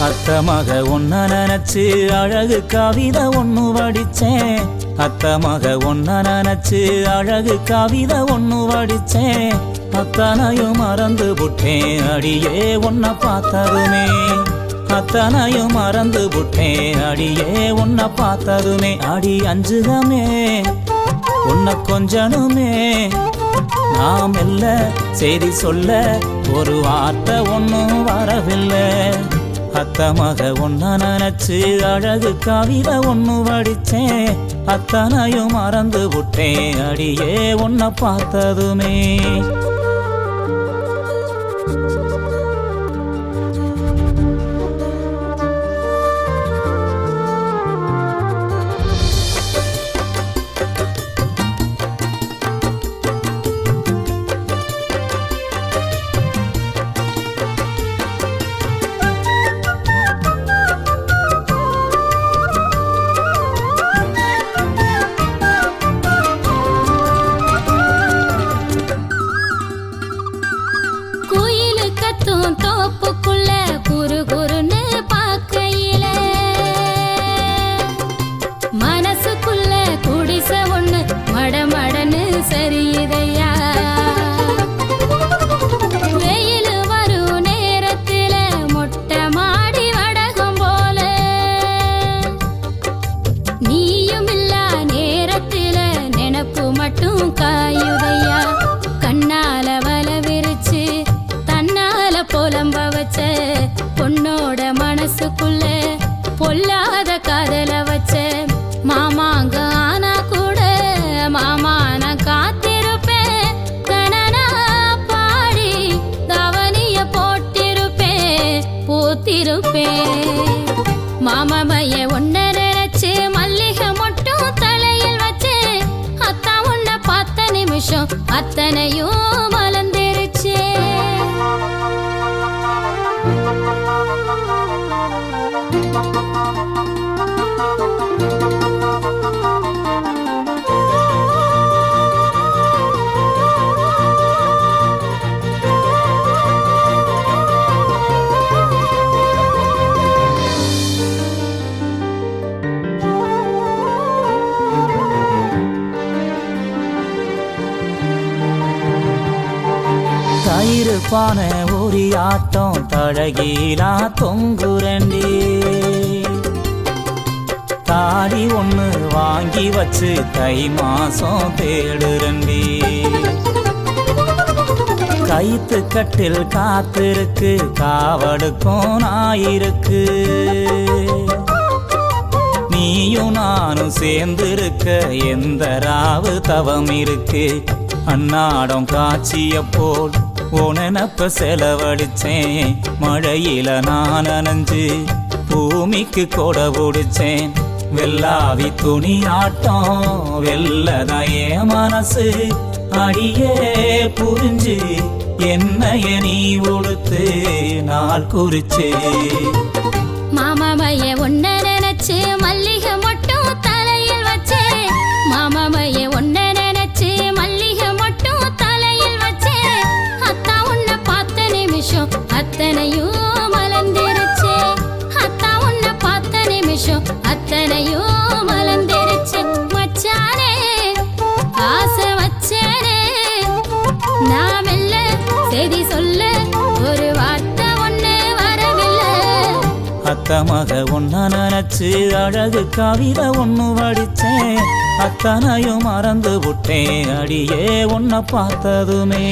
அத்த மக ஒன்ன நினைச்சு அழகு கவிதை ஒண்ணு வடிச்சேன். அத்த மக ஒன்ன நினைச்சு அழகு கவிதை ஒண்ணு வடிச்சேன். அத்தனையும் மறந்து புட்டேன் அடியே உன்னை பார்த்ததுமே. அத்தனையும் மறந்து புட்டேன் அடியே உன்னை பார்த்ததுமே. அடி அஞ்சுகமே உன்னை கொஞ்சனுமே. நாம் இல்ல செய்தி சொல்ல ஒரு வார்த்தை ஒன்னும் வரவில்லை. அத்த மக ஒன்ன நினைச்சு அழகு கவிதை ஒண்ணு வடிச்சேன். அத்தனையும் மறந்து புட்டேன் அடியே உன்னை பார்த்ததுமே. தோப்புக்குள்ள குரு குருன்னு பாக்கையில மனசுக்குள்ள குடிச ஒண்ணு மடமடன்னு சரியுதையா. வெயில் வரும் நேரத்துல மொட்டை மாடி வடகம் போல நீயும் இல்லா நேரத்துல நினப்பு மட்டும் காயுதையா. கண்ணால வல விரிச்சு புலம்ப வச்ச பொண்ணோட மனசுக்குள்ள பொல்லாத காதல வச்ச மாமாங்க ஆனா கூட மாமா நான் காத்திருப்பேன். கணனா பாடி தவனிய போட்டிருப்பேன் பூத்திருப்பேன். மாமாமைய ஒன்ன நினைச்சு மல்லிகை மட்டும் தலையில் வச்சு அத்தா உன்னை பார்த்த நிமிஷம் அத்தனையும் மலர்ந்துருச்சே. தயிருப்பான ஒரு ஆட்டம் தழகீலா தொங்குரண்டி. தாடி ஒண்ணு வாங்கி வச்சு தை மாசம் தேடுரண்டி. கைத்து கட்டில் காத்திருக்கு காவடுக்கும் நாயிருக்கு. நீயும் நானும் சேர்ந்திருக்க எந்த ராவு தவம் இருக்கு. அன்னாடம் காட்சிய போல் உனப்ப செலவழிச்சேன். மழையில நான் நனைஞ்சு பூமிக்கு கொடை பிடிச்சேன். வெள்ளாவி துணி ஆட்டம் வெள்ளதையே மனசு அடியே புரிஞ்சு என்னைய நீ உடுத்து நாள் குறிச்சு. மாமாமைய ஒன்ன நினைச்சு மல்லிகை மட்டும் தலையில் வச்சே. மாமாமைய ஒன்ன நினைச்சு மல்லிகை மட்டும் தலையில் வச்சே. அத்தா உன்னை பார்த்த நிமிஷம் அத்தனையும் மலர்ந்துருச்சே. அத்தா உன்னை பார்த்த நிமிஷம் அத்தனையும் மலர்ந்துருச்சு. மச்சானே ஆசை வச்சேனே நாம் இல்ல செய்தி சொல்ல ஒரு வார்த்தை ஒண்ணு வரவில்லை. அத்த மக ஒன்ன நினைச்சு அழகு கவிதை ஒண்ணு வடிச்சேன். அத்தனையும் மறந்து விட்டேன் அடியே உன்னை பார்த்ததுமே.